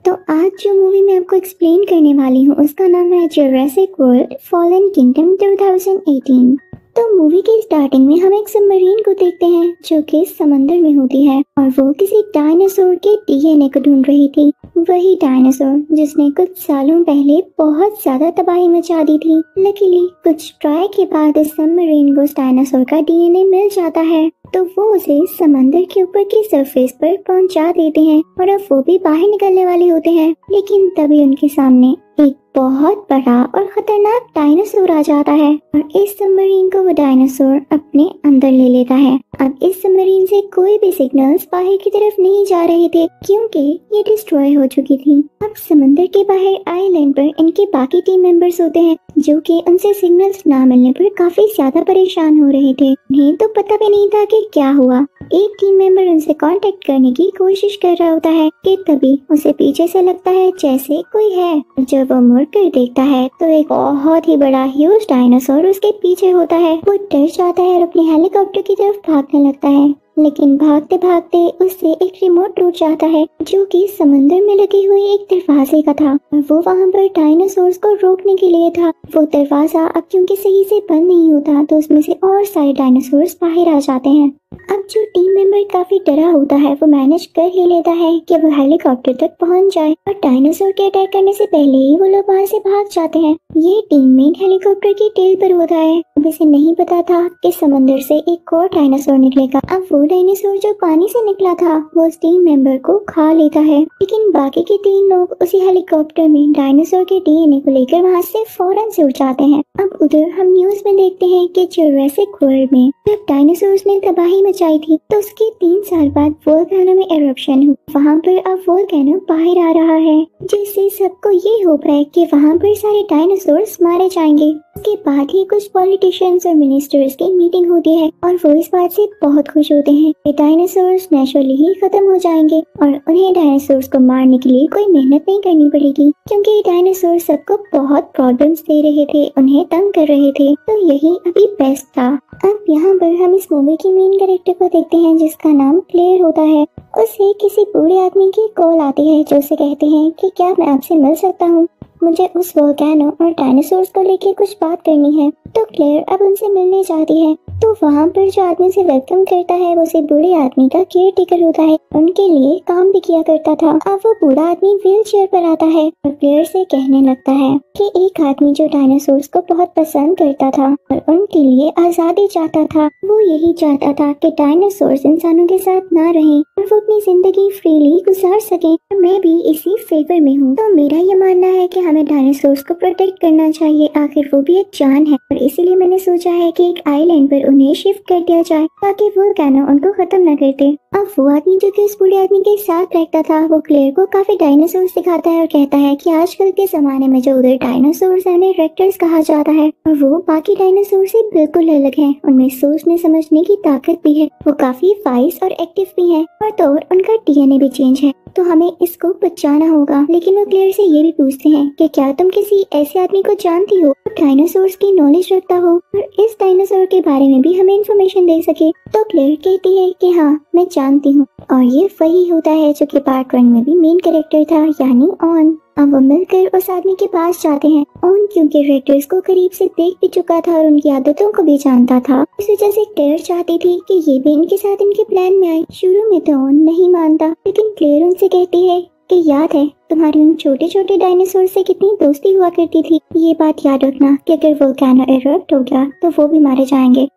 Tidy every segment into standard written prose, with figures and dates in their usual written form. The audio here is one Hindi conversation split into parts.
तो आज जो मूवी मैं आपको एक्सप्लेन करने वाली हूँ उसका नाम है जुरासिक वर्ल्ड फॉलन किंगडम 2018। तो मूवी के स्टार्टिंग में हम एक सबमरीन को देखते हैं जो कि समंदर में होती है और वो किसी डायनासोर के डीएनए को ढूंढ रही थी। वही डायनासोर जिसने कुछ सालों पहले बहुत ज्यादा तबाही मचा दी थी। लकीली कुछ ट्राई के बाद इस सबमरीन को उस डायनासोर का डीएनए मिल जाता है तो वो उसे समंदर के ऊपर की सरफेस पर पहुंचा देते हैं और अब वो भी बाहर निकलने वाले होते हैं। लेकिन तभी उनके सामने एक बहुत बड़ा और खतरनाक डायनासोर आ जाता है और इस सबमरीन को वो डायनासोर अपने अंदर ले लेता है। अब इस सबमरीन से कोई भी सिग्नल्स बाहर की तरफ नहीं जा रहे थे क्योंकि ये डिस्ट्रॉय हो चुकी थी। अब समंदर के बाहर आइलैंड पर इनके बाकी टीम मेंबर्स होते हैं जो कि उनसे सिग्नल्स ना मिलने पर काफी ज्यादा परेशान हो रहे थे। उन्हें तो पता भी नहीं था कि क्या हुआ। एक टीम मेंबर उनसे कांटेक्ट करने की कोशिश कर रहा होता है कि तभी उसे पीछे से लगता है जैसे कोई है। जब वो मुड़ कर देखता है तो एक बहुत ही बड़ा ह्यूज डायनासोर उसके पीछे होता है। वो डर जाता है और अपने हेलीकॉप्टर की तरफ भागने लगता है, लेकिन भागते भागते उससे एक रिमोट टूट जाता है जो कि समंदर में लगे हुए एक दरवाजे का था और वो वहाँ पर डायनासोर्स को रोकने के लिए था। वो दरवाजा अब क्योंकि सही से बंद नहीं होता तो उसमें से और सारे डायनासोर्स बाहर आ जाते हैं। अब जो टीम मेंबर काफी डरा होता है वो मैनेज कर ही लेता है कि वो हेलीकॉप्टर तक पहुंच जाए और डायनासोर के अटैक करने से पहले ही वो लोग वहाँ से भाग जाते हैं। ये टीममेट हेलीकॉप्टर की टेल पर होता है। अब इसे नहीं पता था कि समंदर से एक और डायनासोर निकलेगा। अब वो डायनासोर जो पानी से निकला था वो उस टीम मेंबर को खा लेता है, लेकिन बाकी के 3 लोग उसी हेलीकॉप्टर में डायनासोर के डीएनए को लेकर वहाँ से फौरन से उड़ जाते हैं। अब उधर हम न्यूज में देखते हैं कि जुरासिक वर्ल्ड में जब डायनासोर्स ने तबाही मचाई थी तो उसके 3 साल बाद वोल्केनो में एरप्शन हुआ। वहाँ पर अब वोल्केनो बाहर आ रहा है जिससे सबको ये होप है कि वहाँ पर सारे डायनासोर्स मारे जाएंगे। उसके बाद ही कुछ पॉलिटिशियंस और मिनिस्टर्स की मीटिंग होती है और वो इस बात से बहुत खुश होते हैं कि डायनासोर्स नेचुरली ही खत्म हो जाएंगे और उन्हें डायनासोर्स को मारने के लिए कोई मेहनत नहीं करनी पड़ेगी क्योंकि डायनासोर सबको बहुत प्रॉब्लम्स दे रहे थे, उन्हें तंग कर रहे थे। तो यही अभी बेस्ट था। अब यहाँ पर हम इस मूवी की मेन कैरेक्टर को देखते हैं जिसका नाम क्लेयर होता है। उसे किसी बूढ़े आदमी की कॉल आती है जो उसे कहते हैं कि क्या मैं आपसे मिल सकता हूँ, मुझे उस वोल्केनो और डायनासोर्स को लेके कुछ बात करनी है। तो क्लेयर अब उनसे मिलने जाती है तो वहाँ पर जो आदमी से वेलकम करता है वो उसे बूढ़े आदमी का केयर टेकर होता है, उनके लिए काम भी किया करता था। अब वो बूढ़ा आदमी व्हील चेयर पर आता है और क्लेयर से कहने लगता है कि एक आदमी जो डायनासोर्स को बहुत पसंद करता था और उनके लिए आजादी चाहता था, वो यही चाहता था कि डायनासोर्स इंसानों के साथ ना रहें और वो अपनी जिंदगी फ्रीली गुजार सके। मैं भी इसी फेवर में हूँ। तो मेरा ये मानना है कि हमें डायनासोर्स को प्रोटेक्ट करना चाहिए, आखिर वो भी एक जान है और इसीलिए मैंने सोचा है कि एक आइलैंड पर उन्हें शिफ्ट कर दिया जाए ताकि वोल्केनो उनको खत्म न कर दे। अब वो आदमी जो कि उस बूढ़े आदमी के साथ रहता था वो क्लेयर को काफी डायनासोर्स दिखाता है और कहता है कि आजकल के जमाने में जो उधर डायनासोर्स है उन्हें रेप्टर्स कहा जाता है और वो बाकी डायनासोर से बिल्कुल अलग है। उनमें सोचने समझने की ताकत भी है, वो काफी वाइज और एक्टिव भी है और तो और उनका डीएनए भी चेंज है, तो हमें इसको बचाना होगा। लेकिन वो क्लेयर से ये भी पूछते हैं कि क्या तुम किसी ऐसे आदमी को जानती हो जो डायनासोर्स की नॉलेज रखता हो और इस डायनासोर के बारे में भी हमें इंफॉर्मेशन दे सके। तो क्लेयर कहती है कि हाँ मैं जानती हूँ और ये वही होता है जो कि पार्ट 1 में भी मेन कैरेक्टर था, यानी ऑन। अब वो मिलकर उस आदमी के पास जाते हैं। ऑन क्योंकि रेप्टर्स को करीब से देख भी चुका था और उनकी आदतों को भी जानता था, इस वजह से क्लेयर चाहती थी कि ये भी इनके साथ इनके प्लान में आए। शुरू में तो ऑन नहीं मानता, लेकिन क्लेयर उनसे कहती है कि याद है तुम्हारी उन छोटे छोटे डायनासोर से कितनी दोस्ती हुआ करती थी, ये बात याद रखना कि अगर वोल्केनो इरप्ट हो गया तो वो भी मारे जाएंगे।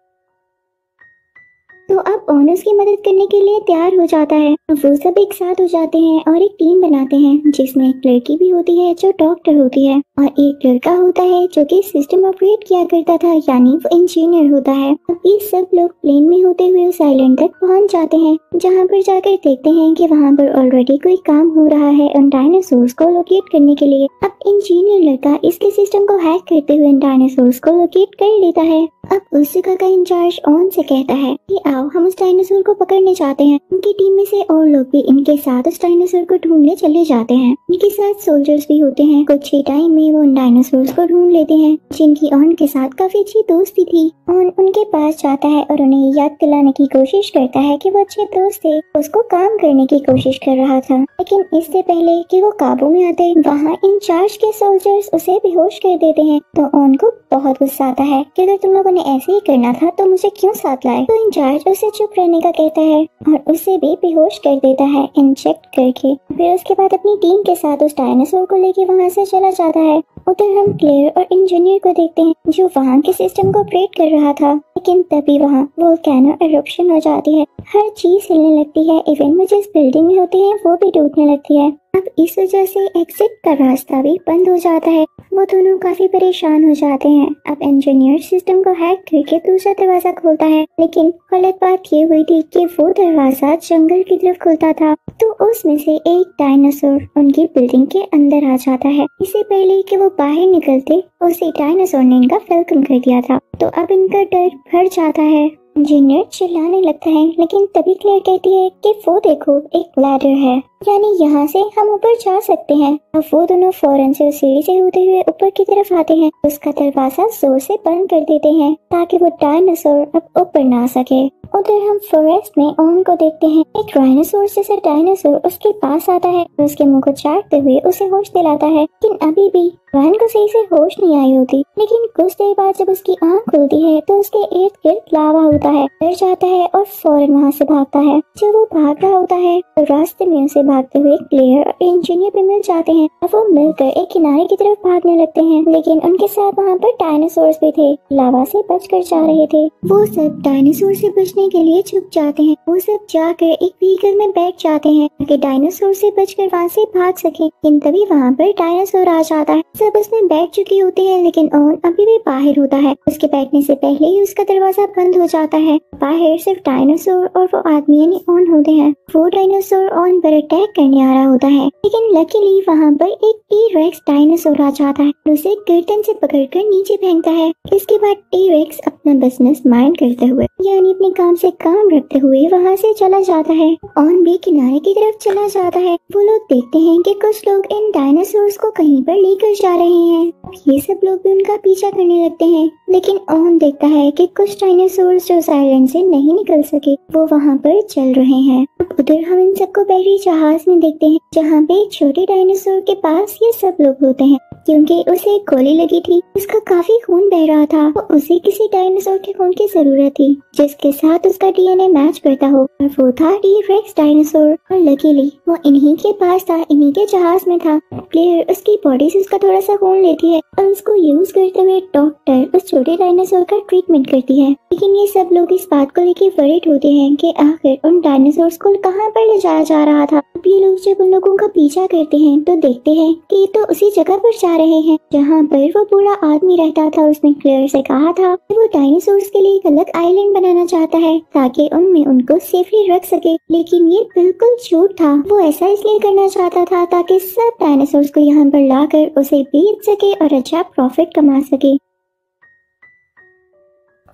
तो अब ऑन उसकी मदद करने के लिए तैयार हो जाता है। वो सब एक साथ हो जाते हैं और एक टीम बनाते हैं जिसमें एक लड़की भी होती है जो डॉक्टर होती है और एक लड़का होता है जो कि सिस्टम ऑपरेट किया करता था, यानी वो इंजीनियर होता है। अब ये सब लोग प्लेन में होते हुए उस आइलैंड तक पहुंच जाते हैं जहां पर जाकर देखते हैं कि वहां पर ऑलरेडी कोई काम हो रहा है उन डायनासोर्स को लोकेट करने के लिए। अब इंजीनियर लड़का इसके सिस्टम को हैक करते हुए इन डायनासोर्स को लोकेट कर लेता है अब उस जगह का इंचार्ज ऑन से कहता है कि आओ हम उस डायनासोर को पकड़ने जाते हैं। उनकी टीम में से और लोग भी इनके साथ उस डायनासोर को ढूंढने चले जाते हैं। इनके साथ सोल्जर्स भी होते हैं। कुछ ही टाइम में वो उन डायनासोर्स को ढूंढ लेते हैं जिनकी ऑन के साथ काफी अच्छी दोस्ती थी। ऑन उनके पास जाता है और उन्हें याद दिलाने की कोशिश करता है कि वो अच्छे दोस्त थे, उसको काम करने की कोशिश कर रहा था। लेकिन इससे पहले कि वो काबू में आते वहाँ इंचार्ज के सोल्जर्स उसे बेहोश कर देते हैं। तो ऑन को बहुत गुस्सा आता है कि अगर तुम लोगों ने ऐसे ही करना था तो मुझे क्यों साथ लाए। तो इंचार्ज उसे चुप रहने का कहता है और उसे भी बेहोश कर देता है इंजेक्ट करके। फिर उसके बाद अपनी टीम के साथ उस डायनासोर को लेके वहाँ से चला जाता है। उधर हम क्लेयर और इंजीनियर को देखते हैं जो वहाँ के सिस्टम को ऑपरेट कर रहा था। लेकिन तभी वहाँ वोल्केनो एरप्शन हो जाती है, हर चीज हिलने लगती है, इवन वो जिस बिल्डिंग में होती है वो भी टूटने लगती है। अब इस वजह से एग्जिट का रास्ता भी बंद हो जाता है। वो दोनों काफी परेशान हो जाते हैं। अब इंजीनियर सिस्टम को हैक करके दूसरा दरवाजा खोलता है, लेकिन गलत बात ये हुई थी कि वो दरवाजा जंगल की तरफ खुलता था। तो उसमें से एक डायनासोर उनकी बिल्डिंग के अंदर आ जाता है। इससे पहले कि वो बाहर निकलते उसी डायनासोर ने इनका वेलकम कर दिया था। तो अब इनका डर बढ़ जाता है। इंजीनियर चिल्लाने लगता है, लेकिन तभी क्लेयर कहती है कि वो देखो एक लैडर है, यानी यहाँ से हम ऊपर जा सकते हैं। अब वो दोनों फौरन से उस सीढ़ी से होते हुए ऊपर की तरफ आते हैं। उसका दरवाजा जोर से बंद कर देते हैं ताकि वो डायनासोर अब ऊपर ना आ सके। उधर हम फॉरेस्ट में ऑन को देखते हैं। एक डायनासोर जैसा डायनासोर उसके पास आता है और उसके मुंह को चाटते हुए उसे होश दिलाता है। लेकिन अभी भी वैन को सही से होश नहीं आई होती। लेकिन कुछ देर बाद जब उसकी आंख खुलती है तो उसके इर्द गिर्द लावा होता है। डर जाता है और फौरन वहाँ से भागता है। जब वो भाग रहा होता है तो रास्ते में उसे भागते हुए क्लेयर और इंजीनियर भी मिल जाते हैं और वो मिलकर एक किनारे की तरफ भागने लगते हैं। लेकिन उनके साथ वहाँ पर डायनासोर्स भी थे, लावा से बचकर जा रहे थे। वो सब डायनासोर से बचने के लिए छुप जाते हैं। वो सब जाकर एक व्हीकल में बैठ जाते हैं ताकि डायनासोर से बचकर वहाँ से भाग सके। लेकिन तभी वहाँ पर डायनासोर आ जाता है। सब उसमें बैठ चुके होते हैं, लेकिन ऑन अभी भी बाहर होता है। उसके बैठने से पहले ही उसका दरवाजा बंद हो जाता है। बाहर सिर्फ डायनासोर और वो आदमी यानी ऑन होते हैं। वो डायनासोर ऑन पर अटैक करने आ रहा होता है, लेकिन लकीली वहाँ पर एक टी-रेक्स डायनासोर आ जाता है और उसे गर्दन से पकड़कर नीचे फेंकता है। इसके बाद टी-रेक्स अपना बिजनेस माइंड करते हुए यानी अपने काम से काम रखते हुए वहाँ से चला जाता है। ऑन भी किनारे की तरफ चला जाता है। वो लोग देखते हैं कि कुछ लोग इन डायनासोर्स को कहीं पर लेकर जा रहे हैं। ये सब लोग भी उनका पीछा करने लगते हैं, लेकिन ऑन देखता है कि कुछ डायनासोर्स जो आइलैंड से नहीं निकल सके वो वहाँ पर चल रहे हैं। उधर हम इन सबको बहरी जहाज में देखते हैं जहाँ पे एक छोटे डायनासोर के पास ये सब लोग होते हैं। क्योंकि उसे एक गोली लगी थी, उसका काफी खून बह रहा था, तो उसे किसी डायनासोर के खून की जरूरत थी जिसके साथ उसका डीएनए मैच करता हो, और वो था टी-रेक्स डायनासोर। और लकीली वो इन्हीं के पास था, इन्हीं के जहाज में था। क्लेयर उसकी बॉडी से उसका थोड़ा सा खून लेती है और उसको यूज करते हुए डॉक्टर उस छोटे डायनासोर का ट्रीटमेंट करती है। लेकिन ये सब लोग इस बात को लेकर वरीड होते हैं कि आखिर उन डायनासोर्स को कहाँ पर ले जाया जा रहा था। ये लोग जब उन लोगों का पीछा करते हैं तो देखते हैं कि ये तो उसी जगह पर जा रहे हैं जहाँ पर वो बूढ़ा आदमी रहता था। उसने क्लेयर से कहा था कि वो डायनासोर्स के लिए एक अलग आइलैंड बनाना चाहता है ताकि उनमें उनको सेफली रख सके, लेकिन ये बिल्कुल झूठ था। वो ऐसा इसलिए करना चाहता था ताकि सब डायनासोर्स को यहाँ पर लाकर उसे बेच सके और अच्छा प्रॉफिट कमा सके।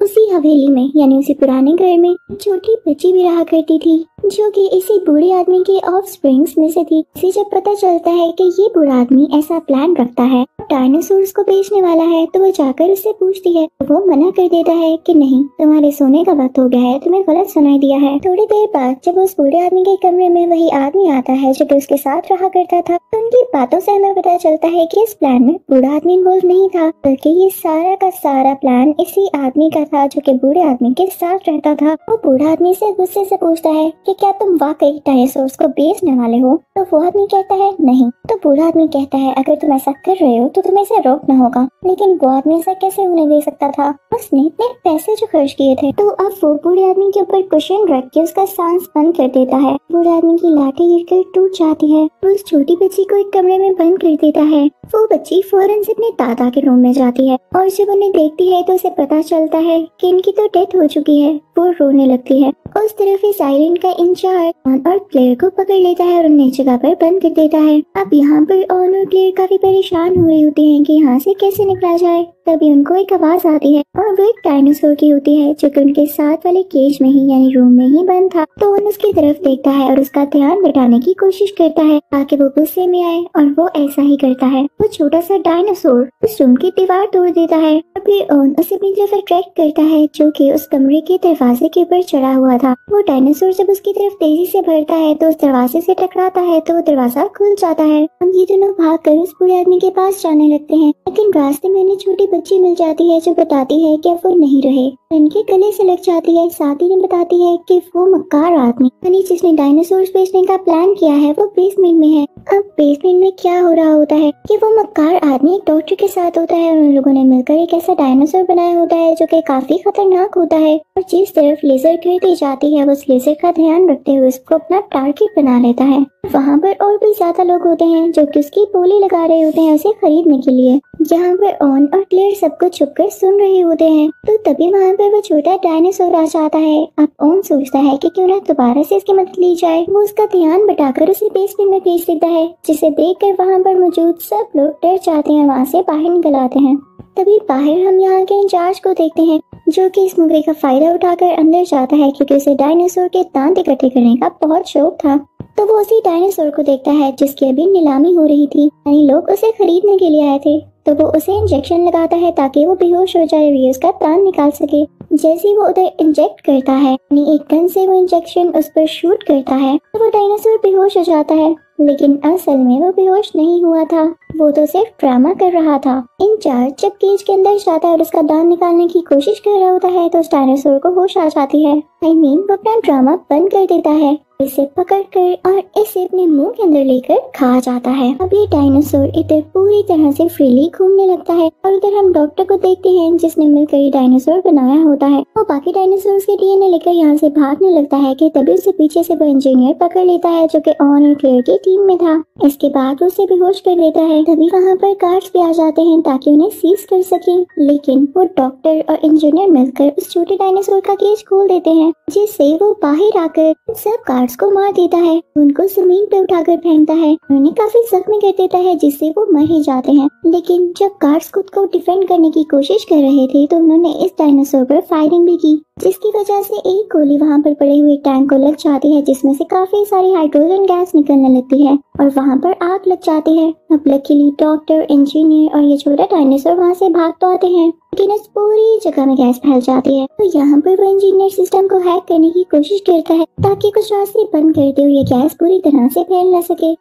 उसी हवेली में यानी उसी पुराने घर में छोटी बच्ची भी रहा करती थी जो कि इसी बूढ़े आदमी के ऑफ स्प्रिंग्स में से थी। इसे जब पता चलता है कि ये बूढ़ा आदमी ऐसा प्लान रखता है, डायनासोर्स को बेचने वाला है, तो वो जाकर उससे पूछती है। तो वो मना कर देता है कि नहीं, तुम्हारे सोने का वक्त हो गया है, तुम्हें गलत सुनाई दिया है। थोड़ी देर बाद जब उस बूढ़े आदमी के कमरे में वही आदमी आता है जो कि उसके साथ रहा करता था, तो उनकी बातों से हमें पता चलता है कि इस प्लान में बूढ़ा आदमी इन्वॉल्व नहीं था, बल्कि ये सारा का सारा प्लान इसी आदमी का था जो कि बूढ़े आदमी के साथ रहता था। वो बूढ़ा आदमी से गुस्से से पूछता है कि क्या तुम वाकई डायनासोर्स को बेचने वाले हो? तो वो आदमी कहता है नहीं। तो बूढ़ा आदमी कहता है अगर तुम ऐसा कर रहे हो तो तुम्हें इसे रोकना होगा। लेकिन वो आदमी ऐसा कैसे होने दे सकता था? उसने इतने पैसे जो खर्च किए थे। तो अब वो बूढ़े आदमी के ऊपर कुशन रख के उसका सांस बंद कर देता है। बूढ़े आदमी की लाठी गिरकर टूट जाती है। वो उस छोटी बच्ची को एक कमरे में बंद कर देता है। वो बच्ची फौरन से अपने दादा के रूम में जाती है और जब उन्हें देखती है तो उसे पता चलता है कि इनकी तो डेथ हो चुकी है। वो रोने लगती है। उस तरफ इस आइलैंड का इंचार्ज ऑन और क्लेयर को पकड़ लेता है और उन्हें जगह पर बंद कर देता है। अब यहाँ पर ऑन और क्लेयर काफी परेशान हो रही होती हैं कि यहाँ से कैसे निकला जाए। तभी उनको एक आवाज आती है और वो एक डायनासोर की होती है जो कि उनके साथ वाले केज में ही यानी रूम में ही बंद था। तो उन उसकी तरफ देखता है और उसका ध्यान बटाने की कोशिश करता है ताकि वो गुस्से में आए और वो ऐसा ही करता है। वो छोटा सा डायनासोर उस रूम की दीवार तोड़ देता है और फिर ऑन उसे अपनी तरफ अट्रैक्ट करता है जो कि उस कमरे के दरवाजे के ऊपर चढ़ा हुआ था। वो डायनासोर जब उसकी तरफ तेजी से बढ़ता है तो उस दरवाजे से टकराता है तो वो दरवाजा खुल जाता है। हम ये दोनों भागकर उस बूढ़े आदमी के पास जाने लगते हैं, लेकिन रास्ते में उन्हें छोटी बच्ची मिल जाती है जो बताती है कि अब वो नहीं रहे। उनके गले से लग जाती है। साथ ही ने बताती है कि वो मक्कार आदमी यानी जिसने डायनासोर बेचने का प्लान किया है वो बेसमेंट में है। अब बेसमेंट में क्या हो रहा होता है कि वो मक्कार आदमी एक डॉक्टर के साथ होता है और उन लोगों ने मिलकर एक ऐसा डायनासोर बनाया होता है जो कि काफी खतरनाक होता है और जिस तरफ लेजर गिरती जाती है वो उस लेजर का ध्यान रखते हुए उसको अपना टारगेट बना लेता है। वहाँ पर और भी ज्यादा लोग होते हैं जो कि उसकी बोली लगा रहे होते हैं उसे खरीदने के लिए। जहाँ पर ऑन और क्लेयर सबको छुपकर सुन रहे होते हैं तो तभी वहाँ पर वो छोटा डायनासोर आ जाता है। अब ऑन सोचता है कि क्यों ना दोबारा से इसकी मदद ली जाए। वो उसका ध्यान बटाकर उसे बेसमेंट में भेज देता है जिसे देखकर वहाँ पर मौजूद सब लोग डर जाते हैं, वहाँ से बाहर निकल आते हैं। तभी बाहर हम यहाँ के इंचार्ज को देखते हैं जो कि इस मौके का फायदा उठाकर अंदर जाता है क्योंकि उसे डायनासोर के दांत इकट्ठे करने का बहुत शौक था। तो वो उसी डायनासोर को देखता है जिसकी अभी नीलामी हो रही थी, यानी लोग उसे खरीदने के लिए आए थे। तो वो उसे इंजेक्शन लगाता है ताकि वो बेहोश हो जाए और उसका दांत निकाल सके। जैसे ही वो उधर इंजेक्ट करता है यानी एक गन से वो इंजेक्शन उस पर शूट करता है तो वो डायनासोर बेहोश हो जाता है, लेकिन असल में वो बेहोश नहीं हुआ था, वो तो सिर्फ ड्रामा कर रहा था। इंचार्ज जब केज के अंदर जाता है और उसका दांत निकालने की कोशिश कर रहा होता है तो उस डायनासोर को होश आ जाती है। वो अपना ड्रामा बंद कर देता है, इसे पकड़कर और इसे अपने मुंह के अंदर लेकर खा जाता है। अब ये डायनासोर इधर पूरी तरह से फ्रीली घूमने लगता है और उधर हम डॉक्टर को देखते हैं जिसने मिलकर ये डायनासोर बनाया होता है। वो बाकी डायनासोर के डीएनए लेकर यहाँ से भागने लगता है कि तभी उसे पीछे से वो इंजीनियर पकड़ लेता है जो कि ऑन और क्लेयर की टीम में था। इसके बाद वो उसे बेहोश कर देता है। तभी वहाँ पर गार्ड्स भी आ जाते हैं ताकि उन्हें सीज कर सके, लेकिन वो डॉक्टर और इंजीनियर मिलकर उस छोटे डायनासोर का केज खोल देते हैं जिससे वो बाहर आकर सब गार्ड्स को मार देता है, उनको जमीन पे उठाकर फेंकता है, उन्हें काफी जख्मी कर देता है जिससे वो मर ही जाते हैं। लेकिन जब गार्ड्स खुद को डिफेंड करने की कोशिश कर रहे थे तो उन्होंने इस डायनासोर पर फायरिंग भी की जिसकी वजह से एक गोली वहाँ पर पड़े हुए टैंक को लग जाती है जिसमें से काफी सारी हाइड्रोजन गैस निकलने लगती है और वहाँ पर आग लग जाती है। अब लकीली डॉक्टर, इंजीनियर और ये छोटा डायनासोर वहाँ से भाग तो आते हैं लेकिन इस पूरी जगह में गैस फैल जाती है। तो यहाँ पर वो इंजीनियर सिस्टम को हैक करने की कोशिश करता है ताकि कुछ रास्ते बंद कर दे और ये गैस पूरी तरह से फैल न सके।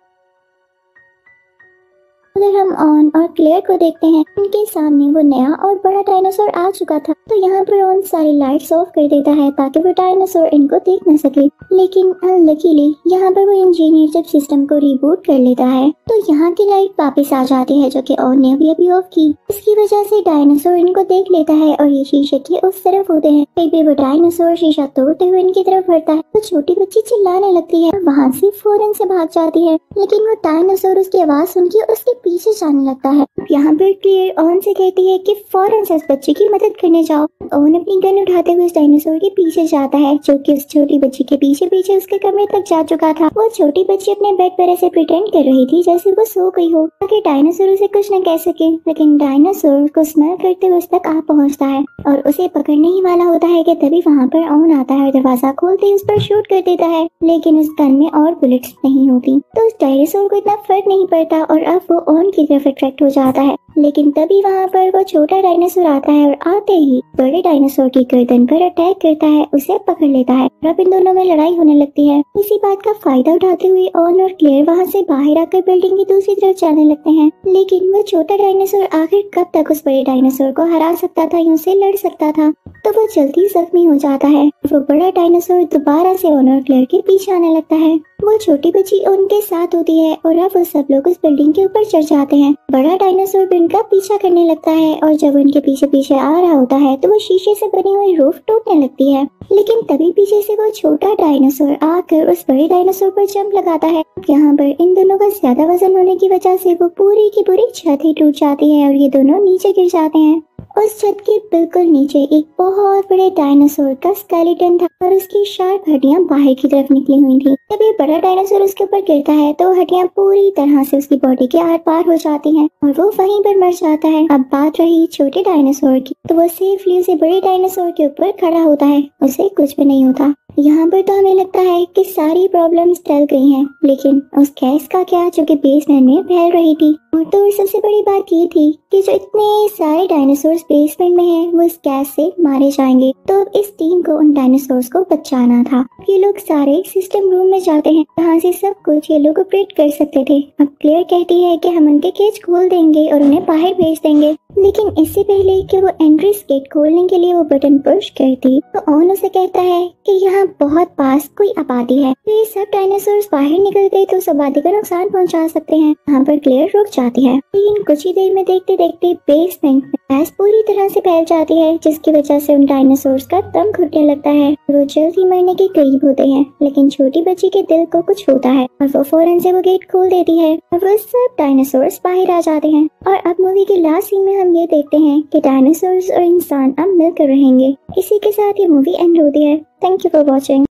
उधर हम ऑन और क्लेयर को देखते हैं, उनके सामने वो नया और बड़ा डायनासोर आ चुका था। तो यहाँ पर ऑन सारी लाइट्स ऑफ कर देता है ताकि वो डायनासोर इनको देख न सके। लेकिन अनलकीली यहाँ पर वो इंजीनियर जब सिस्टम को रिबूट कर लेता है तो यहाँ की लाइट वापस आ जाती है जो कि ऑन ने अभी ऑफ की। इसकी वजह से डायनासोर इनको देख लेता है और ये शीशे की उस तरफ होते हैं। फिर वो डायनासोर शीशा तोड़ते हुए इनकी तरफ बढ़ता है तो छोटी बच्ची चिल्लाने लगती है, वहाँ से फौरन से भाग जाती है। लेकिन वो डायनासोर उसकी आवाज सुनकर उसके पीछे जाने लगता है। यहाँ पर क्लियर ऑन से कहती है कि फौरन से उस बच्चे की मदद करने जाओ। ऑन अपनी गन उठाते हुए उस डायनासोर के पीछे जाता है जो कि उस छोटी बच्ची के पीछे पीछे उसके कमरे तक जा चुका था। वो छोटी बच्ची अपने बेड पर ऐसे प्रिटेंड कर रही थी जैसे वो सो गई हो ताकि डायनासोर उसे कुछ न कह सके, लेकिन डायनासोर को स्मेल करते हुए उस तक आ पहुँचता है और उसे पकड़ने ही वाला होता है कि तभी वहाँ पर ऑन आता है और दरवाजा खोलते ही उस पर शूट कर देता है, लेकिन उस गन में और बुलेट्स नहीं होती। तो उस डायनासोर को इतना फर्क नहीं पड़ता और अब वो ऑन की तरफ अट्रैक्ट हो जाता है। लेकिन तभी वहाँ पर वो छोटा डायनासोर आता है और आते ही बड़े डायनासोर की गर्दन पर अटैक करता है, उसे पकड़ लेता है। अब इन दोनों में लड़ाई होने लगती है। इसी बात का फायदा उठाते हुए ऑन और क्लेयर वहाँ से बाहर आकर बिल्डिंग की दूसरी तरफ जाने लगते हैं। लेकिन वो छोटा डायनासोर आखिर कब तक उस बड़े डायनासोर को हरा सकता था या उससे लड़ सकता था, तो वो जल्दी जख्मी हो जाता है। वो बड़ा डायनासोर दोबारा से ऑन और क्लेयर के पीछे आने लगता है। वो छोटी बच्ची उनके साथ होती है और अब वो सब लोग उस बिल्डिंग के ऊपर चढ़ जाते हैं। बड़ा डायनासोर भी उनका पीछा करने लगता है और जब उनके पीछे पीछे आ रहा होता है तो वो शीशे से बनी हुई रूफ टूटने लगती है। लेकिन तभी पीछे से वो छोटा डायनासोर आकर उस बड़े डायनासोर पर जंप लगाता है। यहाँ पर इन दोनों का ज्यादा वजन होने की वजह से वो पूरी की पूरी छत ही टूट जाती है और ये दोनों नीचे गिर जाते हैं। उस छत के बिल्कुल नीचे एक बहुत बड़े डायनासोर का स्केलेटन था और उसकी शार्प हड्डियां बाहर की तरफ निकली हुई थी। जब ये बड़ा डायनासोर उसके ऊपर गिरता है तो हड्डियां पूरी तरह से उसकी बॉडी के आर पार हो जाती हैं और वो वहीं पर मर जाता है। अब बात रही छोटे डायनासोर की, तो वो सेफली उसे बड़े डायनासोर के ऊपर खड़ा होता है, उसे कुछ भी नहीं होता। यहाँ पर तो हमें लगता है कि सारी प्रॉब्लम्स टल गई हैं, लेकिन उस गैस का क्या जो कि बेसमेंट में फैल रही थी। और तो सबसे बड़ी बात ये थी कि जो इतने सारे डायनासोर्स बेसमेंट में हैं वो इस गैस से मारे जाएंगे। तो अब इस टीम को उन डायनासोर्स को बचाना था। ये लोग सारे सिस्टम रूम में जाते हैं जहाँ से सब कुछ ये लोग ऑपरेट कर सकते थे। अब क्लेयर कहती है कि हम उनके केज खोल देंगे और उन्हें बाहर भेज देंगे, लेकिन इससे पहले कि वो एंट्रीज गेट खोलने के लिए वो बटन पुश करती तो ऑन उसे कहता है कि यहाँ बहुत पास कोई आबादी है, तो ये सब डायनासोर्स बाहर निकल गए तो उस आबादी को नुकसान पहुंचा सकते हैं। यहाँ पर क्लेयर रुक जाती है, लेकिन कुछ ही देर में देखते देखते बेसमेंट में गैस पूरी तरह से फैल जाती है, जिसकी वजह से उन डायनासोर्स का दम घुटने लगता है। वो जल्द ही मरने के करीब होते हैं, लेकिन छोटी बच्ची के दिल को कुछ होता है और वो फौरन से वो गेट खोल देती है और वो सब डायनासोर्स बाहर आ जाते हैं। और अब मूवी के लास्ट सीन में हम ये देखते हैं कि डायनासोर्स और इंसान अब मिलकर रहेंगे। इसी के साथ ये मूवी एंड होती है। Thank you for watching.